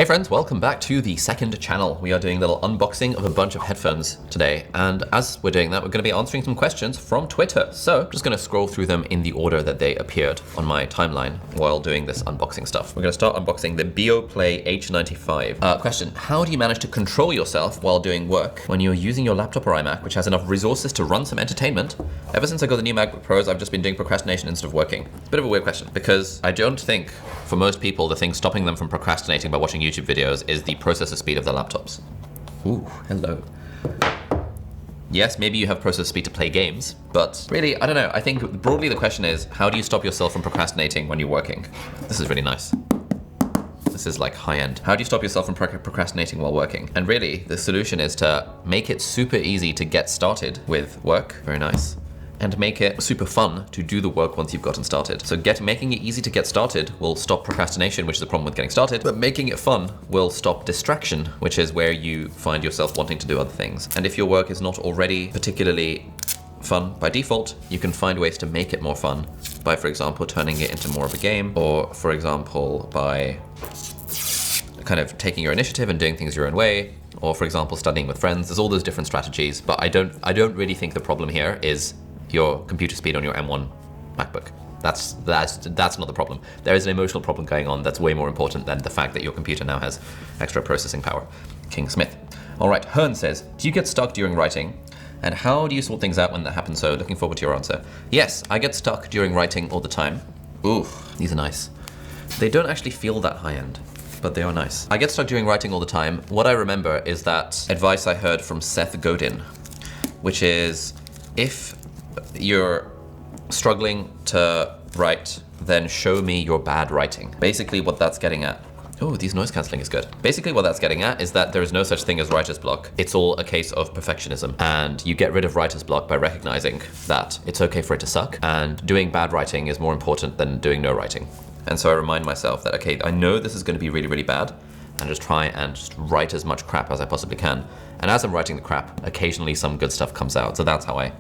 Hey friends, welcome back to the second channel. We are doing a little unboxing of a bunch of headphones today. And as we're doing that, we're gonna be answering some questions from Twitter. So I'm just gonna scroll through them in the order that they appeared on my timeline while doing this unboxing stuff. We're gonna start unboxing the BioPlay H95. Question, how do you manage to control yourself while doing work when you're using your laptop or iMac, which has enough resources to run some entertainment? Ever since I got the new MacBook Pros, I've just been doing procrastination instead of working. It's a bit of a weird question because I don't think for most people, the thing stopping them from procrastinating by watching YouTube videos is the processor speed of their laptops. Ooh, hello. Yes, maybe you have processor speed to play games, but really, I don't know. I think broadly the question is, how do you stop yourself from procrastinating when you're working? This is really nice. This is like high end. How do you stop yourself from procrastinating while working? And really, the solution is to make it super easy to get started with work. Very nice. And make it super fun to do the work once you've gotten started. So making it easy to get started will stop procrastination, which is the problem with getting started, but making it fun will stop distraction, which is where you find yourself wanting to do other things. And if your work is not already particularly fun by default, you can find ways to make it more fun by, for example, turning it into more of a game, or for example, by kind of taking your initiative and doing things your own way, or for example, studying with friends. There's all those different strategies, but I don't really think the problem here is your computer speed on your M1 MacBook. That's not the problem. There is an emotional problem going on that's way more important than the fact that your computer now has extra processing power. King Smith. All right, Hearn says, do you get stuck during writing? And how do you sort things out when that happens? So looking forward to your answer. Yes, I get stuck during writing all the time. Ooh, these are nice. They don't actually feel that high end, but they are nice. I get stuck during writing all the time. What I remember is that advice I heard from Seth Godin, which is if you're struggling to write, then show me your bad writing. Basically what that's getting at, oh, these noise cancelling is good. Basically what that's getting at is that there is no such thing as writer's block. It's all a case of perfectionism. And you get rid of writer's block by recognizing that it's okay for it to suck, and doing bad writing is more important than doing no writing. And so I remind myself that, okay, I know this is going to be really, really bad, and just try and just write as much crap as I possibly can. And as I'm writing the crap, occasionally some good stuff comes out. So that's how I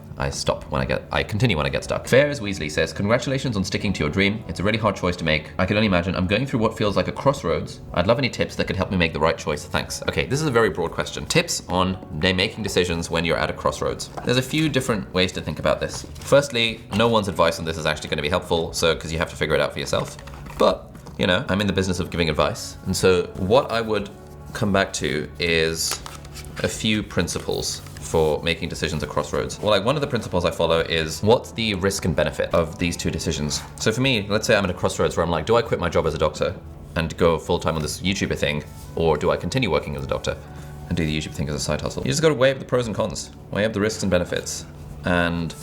continue when I get stuck. Fairs Weasley says, congratulations on sticking to your dream. It's a really hard choice to make. I can only imagine. I'm going through what feels like a crossroads. I'd love any tips that could help me make the right choice. Thanks. Okay, this is a very broad question. Tips on making decisions when you're at a crossroads. There's a few different ways to think about this. Firstly, no one's advice on this is actually going to be helpful, so because you have to figure it out for yourself. But, you know, I'm in the business of giving advice. And so what I would come back to is a few principles for making decisions at crossroads. Well, like one of the principles I follow is what's the risk and benefit of these two decisions? So for me, let's say I'm at a crossroads where I'm like, do I quit my job as a doctor and go full-time on this YouTuber thing? Or do I continue working as a doctor and do the YouTube thing as a side hustle? You just gotta weigh up the pros and cons, weigh up the risks and benefits. And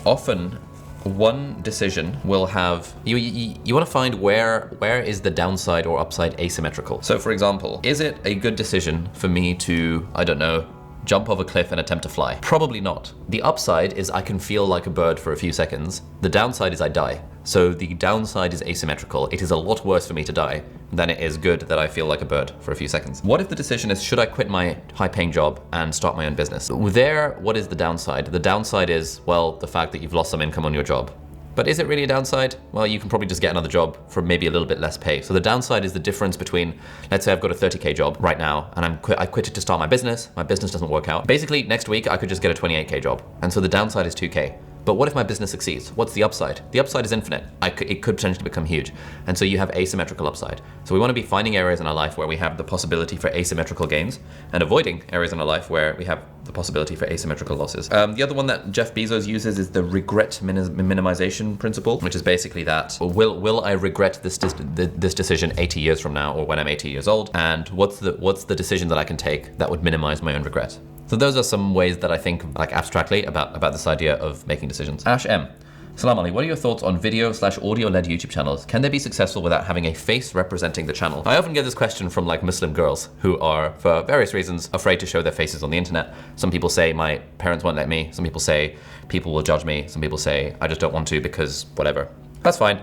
often one decision will have, you want to find where is the downside or upside asymmetrical. So for example, is it a good decision for me to, I don't know, jump off a cliff and attempt to fly? Probably not. The upside is I can feel like a bird for a few seconds. The downside is I die. So the downside is asymmetrical. It is a lot worse for me to die than it is good that I feel like a bird for a few seconds. What if the decision is, should I quit my high-paying job and start my own business? There, what is the downside? The downside is, well, the fact that you've lost some income on your job. But is it really a downside? Well, you can probably just get another job for maybe a little bit less pay. So the downside is the difference between, let's say I've got a 30K job right now and I quit it to start my business doesn't work out. Basically, next week I could just get a 28K job. And so the downside is 2K. But what if my business succeeds? What's the upside? The upside is infinite. It could potentially become huge. And so you have asymmetrical upside. So we want to be finding areas in our life where we have the possibility for asymmetrical gains and avoiding areas in our life where we have the possibility for asymmetrical losses. The other one that Jeff Bezos uses is the regret minimization principle, which is basically that, will I regret this decision 80 years from now or when I'm 80 years old? And what's the decision that I can take that would minimize my own regret? So those are some ways that I think like abstractly about this idea of making decisions. Ash M. Salam Ali, what are your thoughts on video/audio-led YouTube channels? Can they be successful without having a face representing the channel? I often get this question from like Muslim girls who are, for various reasons, afraid to show their faces on the internet. Some people say my parents won't let me. Some people say people will judge me. Some people say I just don't want to because whatever. That's fine.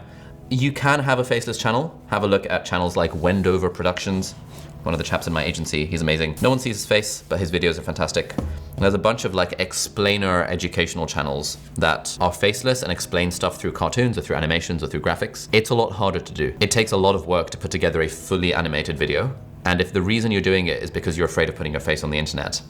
You can have a faceless channel. Have a look at channels like Wendover Productions. One of the chaps in my agency, he's amazing. No one sees his face, but his videos are fantastic. And there's a bunch of like explainer educational channels that are faceless and explain stuff through cartoons or through animations or through graphics. It's a lot harder to do. It takes a lot of work to put together a fully animated video. and if the reason you're doing it is because you're afraid of putting your face on the internet,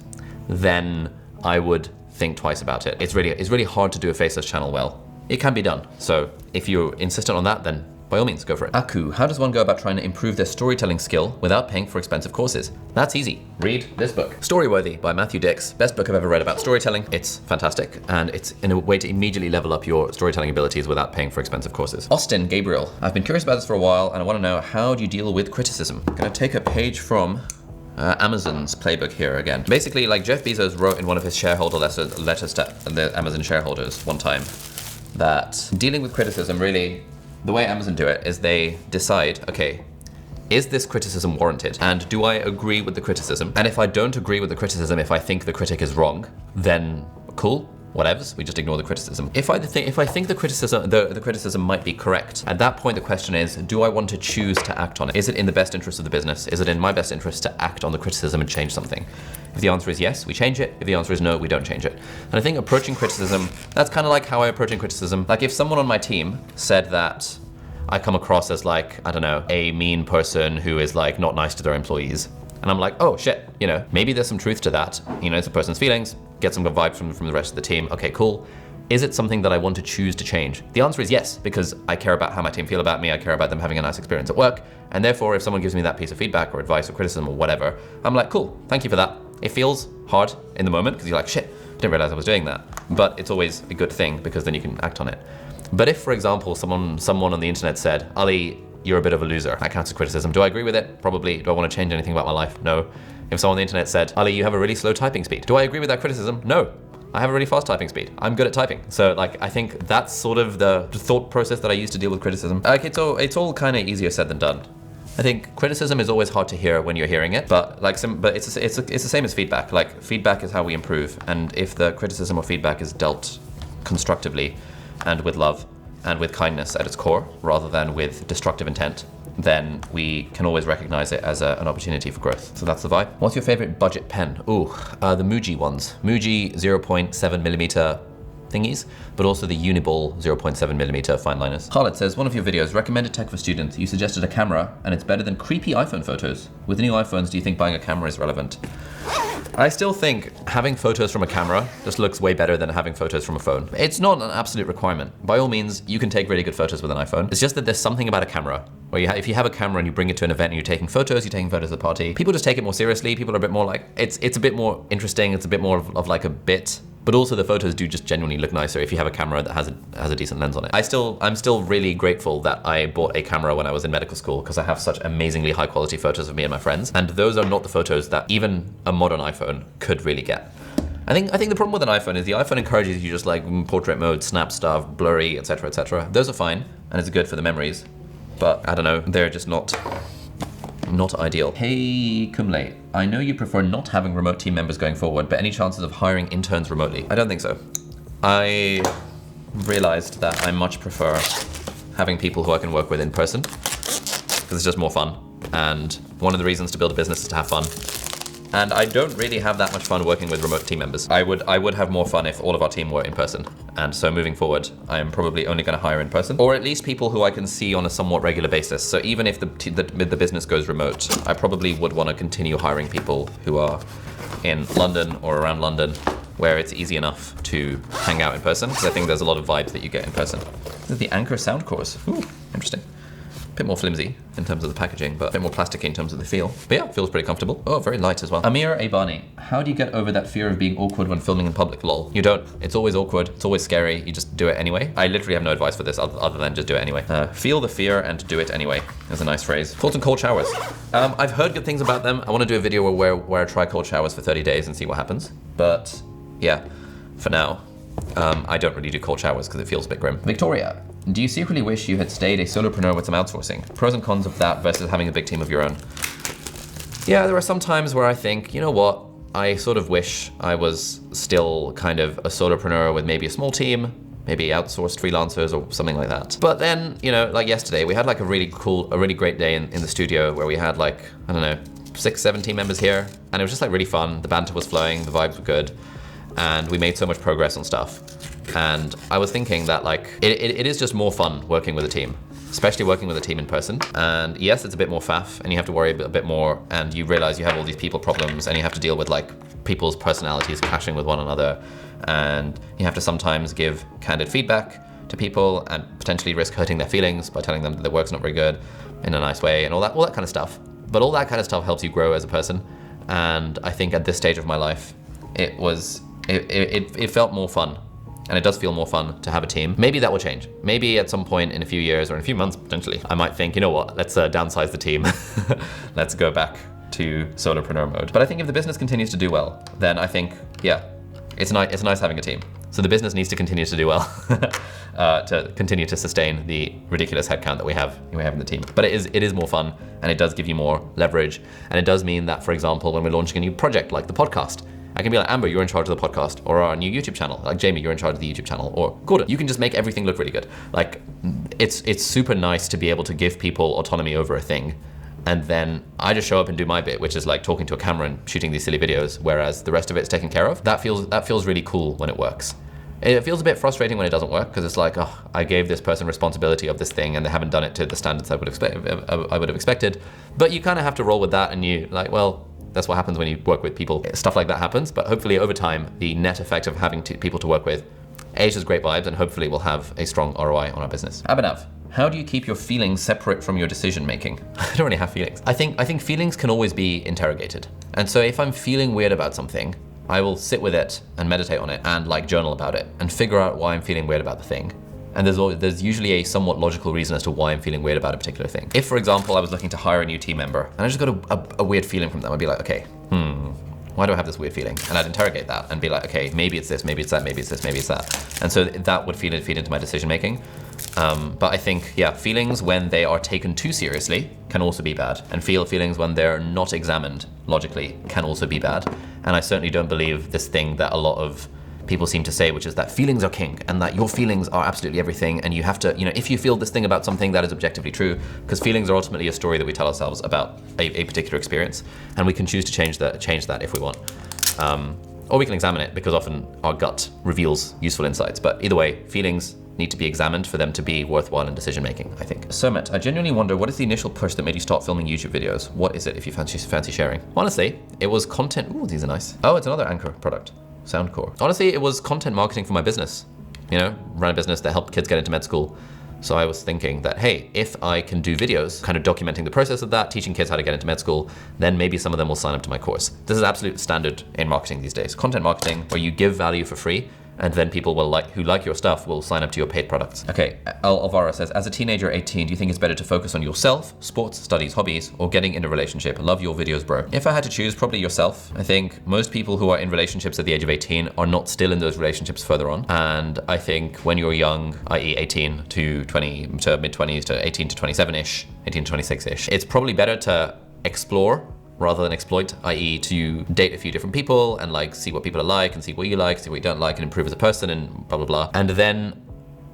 then I would think twice about it. It's really hard to do a faceless channel well. It can be done. So if you're insistent on that, then by all means, go for it. Aku, how does one go about trying to improve their storytelling skill without paying for expensive courses? That's easy. Read this book. Storyworthy by Matthew Dix. Best book I've ever read about storytelling. It's fantastic, and it's in a way to immediately level up your storytelling abilities without paying for expensive courses. Austin Gabriel, I've been curious about this for a while, and I want to know, how do you deal with criticism? I'm gonna take a page from Amazon's playbook here again. Basically, like Jeff Bezos wrote in one of his shareholder letters to the Amazon shareholders one time, that dealing with criticism, really, the way Amazon do it is they decide, okay, is this criticism warranted? And do I agree with the criticism? And if I don't agree with the criticism, if I think the critic is wrong, then cool, whatevs, we just ignore the criticism. If I think the criticism might be correct, at that point the question is, do I want to choose to act on it? Is it in the best interest of the business? Is it in my best interest to act on the criticism and change something? If the answer is yes, we change it. If the answer is no, we don't change it. And I think approaching criticism, that's kind of like how I approach criticism. Like if someone on my team said that I come across as like, I don't know, a mean person who is like not nice to their employees, and I'm like, oh shit, you know, maybe there's some truth to that. You know, it's a person's feelings, get some good vibes from the rest of the team. Okay, cool. Is it something that I want to choose to change? The answer is yes, because I care about how my team feel about me. I care about them having a nice experience at work. And therefore, if someone gives me that piece of feedback or advice or criticism or whatever, I'm like, cool, thank you for that. It feels hard in the moment because you're like, shit, I didn't realize I was doing that. But it's always a good thing because then you can act on it. But if, for example, someone on the internet said, Ali, you're a bit of a loser, that counts as criticism. Do I agree with it? Probably. Do I want to change anything about my life? No. If someone on the internet said, Ali, you have a really slow typing speed. Do I agree with that criticism? No. I have a really fast typing speed. I'm good at typing. So like, I think that's sort of the thought process that I use to deal with criticism. Like it's all kind of easier said than done. I think criticism is always hard to hear when you're hearing it, but it's the same as feedback. Like feedback is how we improve. And if the criticism or feedback is dealt constructively and with love and with kindness at its core, rather than with destructive intent, then we can always recognize it as an opportunity for growth. So that's the vibe. What's your favorite budget pen? Ooh, the Muji ones. Muji 0.7mm thingies, but also the Uniball 0.7mm fine liners. Khaled says, one of your videos, recommended tech for students. You suggested a camera, and it's better than creepy iPhone photos. With the new iPhones, do you think buying a camera is relevant? I still think having photos from a camera just looks way better than having photos from a phone. It's not an absolute requirement. By all means, you can take really good photos with an iPhone. It's just that there's something about a camera where if you have a camera and you bring it to an event and you're taking photos at the party, people just take it more seriously. People are a bit more like, it's a bit more interesting. It's a bit more of like a bit. But also the photos do just genuinely look nicer if you have a camera that has a decent lens on it. I'm still really grateful that I bought a camera when I was in medical school because I have such amazingly high quality photos of me and my friends. And those are not the photos that even a modern iPhone could really get. I think the problem with an iPhone is the iPhone encourages you just like portrait mode, snap stuff, blurry, etc., etc. Those are fine and it's good for the memories, but I don't know, they're just not ideal. Hey Kumle, I know you prefer not having remote team members going forward, but any chances of hiring interns remotely? I don't think so. I realized that I much prefer having people who I can work with in person because it's just more fun. And one of the reasons to build a business is to have fun. And I don't really have that much fun working with remote team members. I would have more fun if all of our team were in person. And so moving forward, I am probably only going to hire in person, or at least people who I can see on a somewhat regular basis. So even if the business goes remote, I probably would want to continue hiring people who are in London or around London, where it's easy enough to hang out in person, because I think there's a lot of vibes that you get in person. This is the Anchor sound course. Ooh, interesting. Bit more flimsy in terms of the packaging, but a bit more plasticky in terms of the feel. But yeah, it feels pretty comfortable. Oh, very light as well. Amir Abani, how do you get over that fear of being awkward when filming in public? Lol. You don't. It's always awkward. It's always scary. You just do it anyway. I literally have no advice for this other than just do it anyway. Feel the fear and do it anyway. That's a nice phrase. Thoughts on cold showers? I've heard good things about them. I want to do a video where I try cold showers for 30 days and see what happens. But yeah, for now, I don't really do cold showers because it feels a bit grim. Victoria, do you secretly wish you had stayed a solopreneur with some outsourcing? Pros and cons of that versus having a big team of your own. Yeah, there are some times where I think, you know what? I sort of wish I was still kind of a solopreneur with maybe a small team, maybe outsourced freelancers or something like that. But then, you know, like yesterday, we had like a really great day in the studio where we had like, I don't know, 6-7 team members here. And it was just like really fun. The banter was flowing, the vibes were good. And we made so much progress on stuff. And I was thinking that like, it is just more fun working with a team. especially working with a team in person. And yes, it's a bit more faff and you have to worry a bit more, and you realize you have all these people problems and you have to deal with like people's personalities clashing with one another, and you have to sometimes give candid feedback to people and potentially risk hurting their feelings by telling them that their work's not very good in a nice way and all that kind of stuff. But all that kind of stuff helps you grow as a person. And I think at this stage of my life, it felt more fun. And it does feel more fun to have a team. Maybe that will change. Maybe at some point in a few years or in a few months, potentially, I might think, you know what, let's downsize the team. Let's go back to solopreneur mode. But I think if the business continues to do well, then I think, yeah, it's nice having a team. So the business needs to continue to do well to continue to sustain the ridiculous headcount that we have in the team. But it is more fun, and it does give you more leverage. And it does mean that, for example, when we're launching a new project like the podcast, I can be like, Amber, you're in charge of the podcast, or our new YouTube channel. Like Jamie, you're in charge of the YouTube channel, or Gordon, you can just make everything look really good. Like it's super nice to be able to give people autonomy over a thing. And then I just show up and do my bit, which is like talking to a camera and shooting these silly videos, whereas the rest of it's taken care of. That feels really cool when it works. It feels a bit frustrating when it doesn't work, because it's like, oh, I gave this person responsibility of this thing and they haven't done it to the standards I would have expected. But you kind of have to roll with that, and you like, well, that's what happens when you work with people. Stuff like that happens, but hopefully over time, the net effect of having people to work with is great vibes, and hopefully we'll have a strong ROI on our business. Abdaal, how do you keep your feelings separate from your decision making? I don't really have feelings. I think feelings can always be interrogated. And so if I'm feeling weird about something, I will sit with it and meditate on it and like journal about it and figure out why I'm feeling weird about the thing. And there's usually a somewhat logical reason as to why I'm feeling weird about a particular thing. If, for example, I was looking to hire a new team member and I just got a weird feeling from them, I'd be like, okay, why do I have this weird feeling? And I'd interrogate that and be like, okay, maybe it's this, maybe it's that, maybe it's this, maybe it's that. And so that would feed into my decision making. But I think, yeah, feelings when they are taken too seriously can also be bad. And feelings when they're not examined logically can also be bad. And I certainly don't believe this thing that a lot of people seem to say, which is that feelings are king and that your feelings are absolutely everything, and you have to, if you feel this thing about something, that is objectively true, because feelings are ultimately a story that we tell ourselves about a particular experience, and we can choose to change that if we want. Or we can examine it, because often our gut reveals useful insights. But either way, feelings need to be examined for them to be worthwhile in decision making, I think. Sumit, I genuinely wonder, what is the initial push that made you start filming YouTube videos? What is it, if you fancy sharing? Honestly, it was content. Ooh, these are nice. Oh, it's another Anchor product. Soundcore. Honestly, it was content marketing for my business. Run a business that helped kids get into med school. So I was thinking that, hey, if I can do videos kind of documenting the process of that, teaching kids how to get into med school, then maybe some of them will sign up to my course. This is absolute standard in marketing these days. Content marketing, where you give value for free, and then people who like your stuff will sign up to your paid products. Okay, Alvaro says, as a teenager 18, do you think it's better to focus on yourself, sports, studies, hobbies, or getting in a relationship? Love your videos, bro. If I had to choose, probably yourself. I think most people who are in relationships at the age of 18 are not still in those relationships further on. And I think when you're young, i.e. 18 to 20 to mid-20s to 18 to 27-ish, 18 to 26-ish, it's probably better to explore rather than exploit, i.e. to date a few different people and like see what people are like and see what you like, see what you don't like, and improve as a person and blah, blah, blah. And then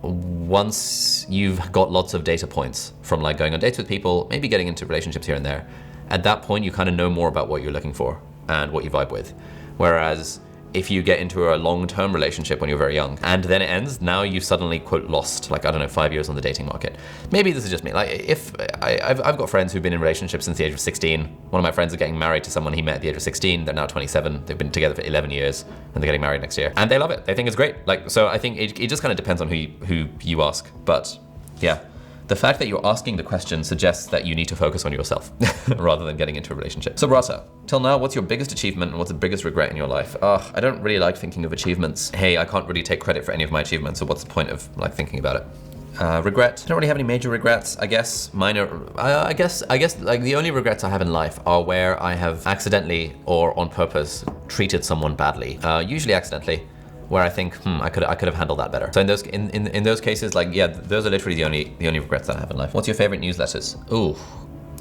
once you've got lots of data points from like going on dates with people, maybe getting into relationships here and there, at that point you kind of know more about what you're looking for and what you vibe with. Whereas if you get into a long-term relationship when you're very young and then it ends, now you've suddenly, quote, lost, like, I don't know, 5 years on the dating market. Maybe this is just me. Like, if I've got friends who've been in relationships since the age of 16. One of my friends is getting married to someone he met at the age of 16. They're now 27. They've been together for 11 years and they're getting married next year. And they love it. They think it's great. Like, so I think it just kind of depends on who you ask. But yeah. The fact that you're asking the question suggests that you need to focus on yourself rather than getting into a relationship. So Rasa, till now, what's your biggest achievement and what's the biggest regret in your life? I don't really like thinking of achievements. Hey, I can't really take credit for any of my achievements, so what's the point of like thinking about it? Regret, I don't really have any major regrets. I guess minor, I guess like the only regrets I have in life are where I have accidentally or on purpose treated someone badly, usually accidentally, where I think, I could have handled that better. So in those cases, like, yeah, those are literally the only regrets that I have in life. What's your favorite newsletters? Ooh,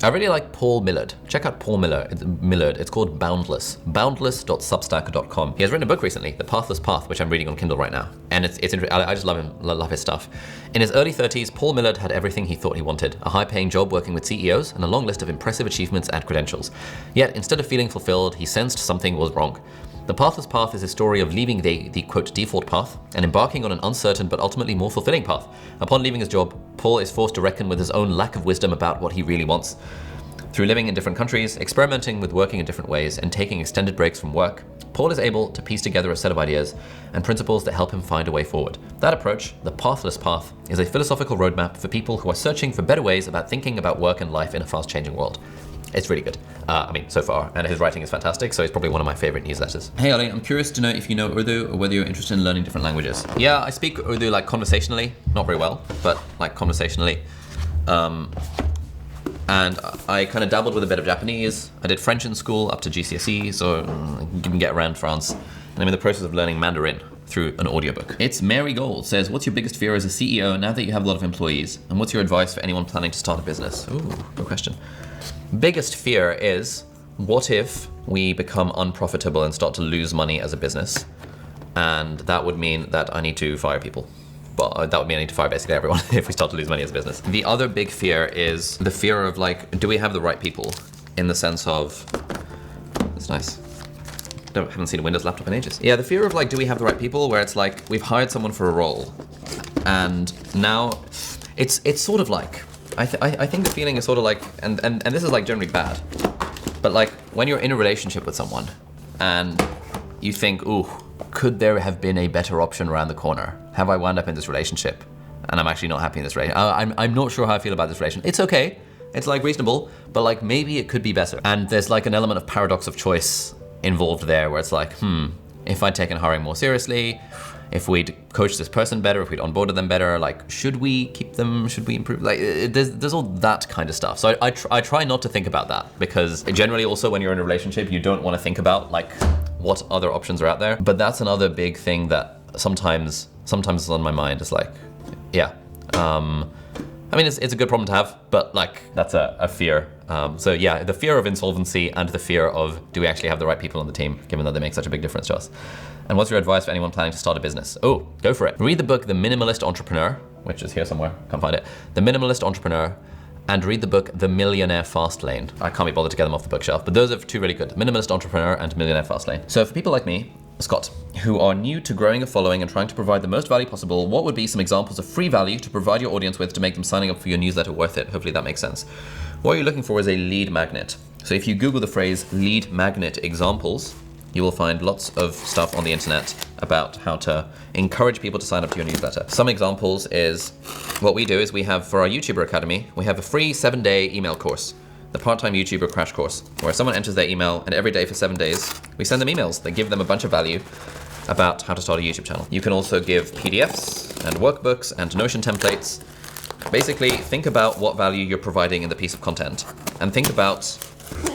I really like Paul Millard. Check out Paul Millard. It's called Boundless. Boundless.substack.com. He has written a book recently, The Pathless Path, which I'm reading on Kindle right now. And it's I just love him, love his stuff. In his early 30s, Paul Millard had everything he thought he wanted: a high-paying job working with CEOs and a long list of impressive achievements and credentials. Yet, instead of feeling fulfilled, he sensed something was wrong. The pathless path is a story of leaving the quote default path and embarking on an uncertain but ultimately more fulfilling path. Upon leaving his job, Paul is forced to reckon with his own lack of wisdom about what he really wants. Through living in different countries, experimenting with working in different ways, and taking extended breaks from work, Paul is able to piece together a set of ideas and principles that help him find a way forward. That approach, the pathless path, is a philosophical roadmap for people who are searching for better ways about thinking about work and life in a fast-changing world. It's really good. So far, and his writing is fantastic, so it's probably one of my favorite newsletters. Hey Ali, I'm curious to know if you know Urdu or whether you're interested in learning different languages. Yeah, I speak Urdu like conversationally, not very well, but like conversationally. And I kind of dabbled with a bit of Japanese. I did French in school up to GCSE, so I didn't get around France. And I'm in the process of learning Mandarin through an audiobook. It's Mary Gold says, what's your biggest fear as a CEO now that you have a lot of employees? And what's your advice for anyone planning to start a business? Ooh, good question. Biggest fear is, what if we become unprofitable and start to lose money as a business? And that would mean that I need to fire people. Well, that would mean I need to fire basically everyone if we start to lose money as a business. The other big fear is the fear of like, do we have the right people? In the sense of, it's nice. Haven't seen a Windows laptop in ages. Yeah, the fear of like, do we have the right people? Where it's like, we've hired someone for a role, and now it's sort of like, I think the feeling is sort of like, and this is like generally bad, but like when you're in a relationship with someone and you think, ooh, could there have been a better option around the corner? Have I wound up in this relationship and I'm actually not happy in this relationship? I'm not sure how I feel about this relationship. It's okay, it's like reasonable, but like maybe it could be better. And there's like an element of paradox of choice involved there where it's like, if I'd taken hiring more seriously, if we'd coached this person better, if we'd onboarded them better, like, should we keep them? Should we improve? Like, there's all that kind of stuff. So I try not to think about that, because generally also when you're in a relationship, you don't want to think about like what other options are out there. But that's another big thing that sometimes is on my mind. It's like, yeah. I mean, it's a good problem to have, but like that's a fear. So yeah, the fear of insolvency and the fear of, do we actually have the right people on the team, given that they make such a big difference to us? And what's your advice for anyone planning to start a business? Oh, go for it. Read the book, The Minimalist Entrepreneur, which is here somewhere, can't find it. The Minimalist Entrepreneur, and read the book, The Millionaire Fast Lane. I can't be bothered to get them off the bookshelf, but those are two really good. Minimalist Entrepreneur and Millionaire Fast Lane. So for people like me, Scott, who are new to growing a following and trying to provide the most value possible, what would be some examples of free value to provide your audience with to make them signing up for your newsletter worth it? Hopefully that makes sense. What you're looking for is a lead magnet. So if you Google the phrase lead magnet examples, you will find lots of stuff on the internet about how to encourage people to sign up to your newsletter. Some examples is, what we do is we have, for our YouTuber Academy, we have a free 7-day email course, the Part-Time YouTuber Crash Course, where someone enters their email and every day for 7 days, we send them emails that give them a bunch of value about how to start a YouTube channel. You can also give PDFs and workbooks and Notion templates. Basically, think about what value you're providing in the piece of content and think about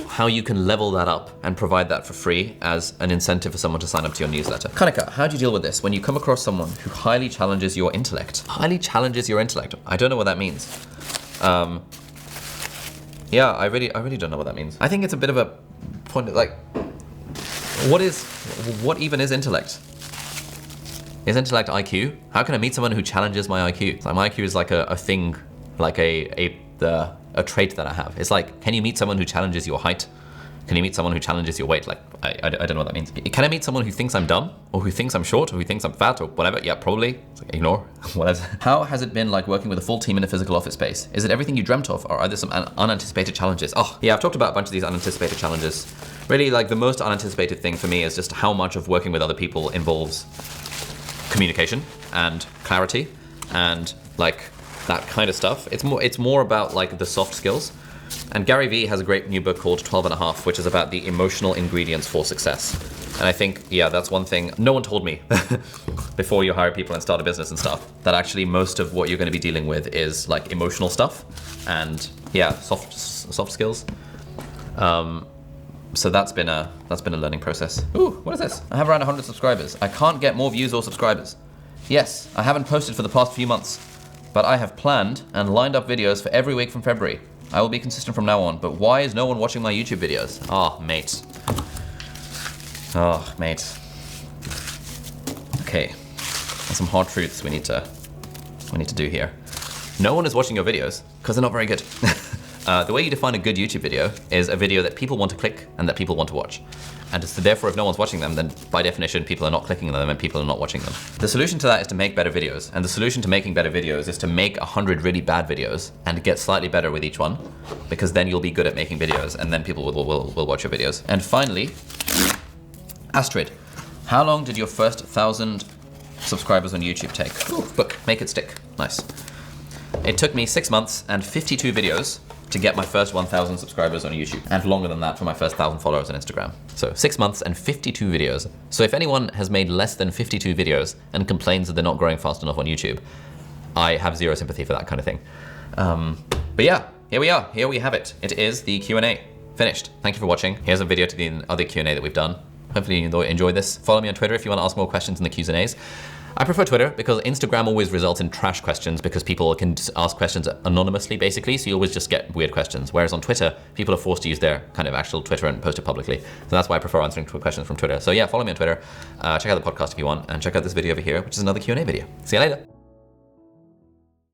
how you can level that up and provide that for free as an incentive for someone to sign up to your newsletter. Kanika, how do you deal with this when you come across someone who highly challenges your intellect? Highly challenges your intellect. I don't know what that means. Yeah, I really don't know what that means. I think it's a bit of a point, like, what even is intellect? Is intellect IQ? How can I meet someone who challenges my IQ? Like, my IQ is like a thing, like a trait that I have. It's like, can you meet someone who challenges your height? Can you meet someone who challenges your weight? Like, I don't know what that means. Can I meet someone who thinks I'm dumb, or who thinks I'm short, or who thinks I'm fat, or whatever? Yeah, probably. It's like, ignore, whatever. How has it been like working with a full team in a physical office space? Is it everything you dreamt of, or are there some unanticipated challenges? Oh, yeah, I've talked about a bunch of these unanticipated challenges. Really, like the most unanticipated thing for me is just how much of working with other people involves communication and clarity and like that kind of stuff. It's more about like the soft skills. And Gary Vee has a great new book called 12 and a Half, which is about the emotional ingredients for success. And I think, yeah, that's one thing no one told me before you hire people and start a business and stuff, that actually most of what you're going to be dealing with is like emotional stuff and yeah, soft skills. So that's been a learning process. Ooh, what is this? I have around 100 subscribers. I can't get more views or subscribers. Yes, I haven't posted for the past few months, but I have planned and lined up videos for every week from February. I will be consistent from now on, but why is no one watching my YouTube videos? Oh, mate. Oh, mate. Okay, there's some hard truths we need to do here. No one is watching your videos because they're not very good. The way you define a good YouTube video is a video that people want to click and that people want to watch. And so therefore, if no one's watching them, then by definition, people are not clicking on them and people are not watching them. The solution to that is to make better videos. And the solution to making better videos is to make 100 really bad videos and get slightly better with each one, because then you'll be good at making videos and then people will watch your videos. And finally, Astrid, how long did your first 1,000 subscribers on YouTube take? Ooh, book, make it stick. Nice. It took me 6 months and 52 videos to get my first 1,000 subscribers on YouTube, and longer than that for my first 1,000 followers on Instagram. So 6 months and 52 videos. So if anyone has made less than 52 videos and complains that they're not growing fast enough on YouTube, I have zero sympathy for that kind of thing. But yeah, here we are. Here we have it. It is the Q&A. Finished. Thank you for watching. Here's a video to the other Q&A that we've done. Hopefully you enjoyed this. Follow me on Twitter if you want to ask more questions in the Q&As. I prefer Twitter because Instagram always results in trash questions because people can ask questions anonymously, basically, so you always just get weird questions. Whereas on Twitter, people are forced to use their kind of actual Twitter and post it publicly. So that's why I prefer answering questions from Twitter. So yeah, follow me on Twitter, check out the podcast if you want, and check out this video over here, which is another Q&A video. See you later.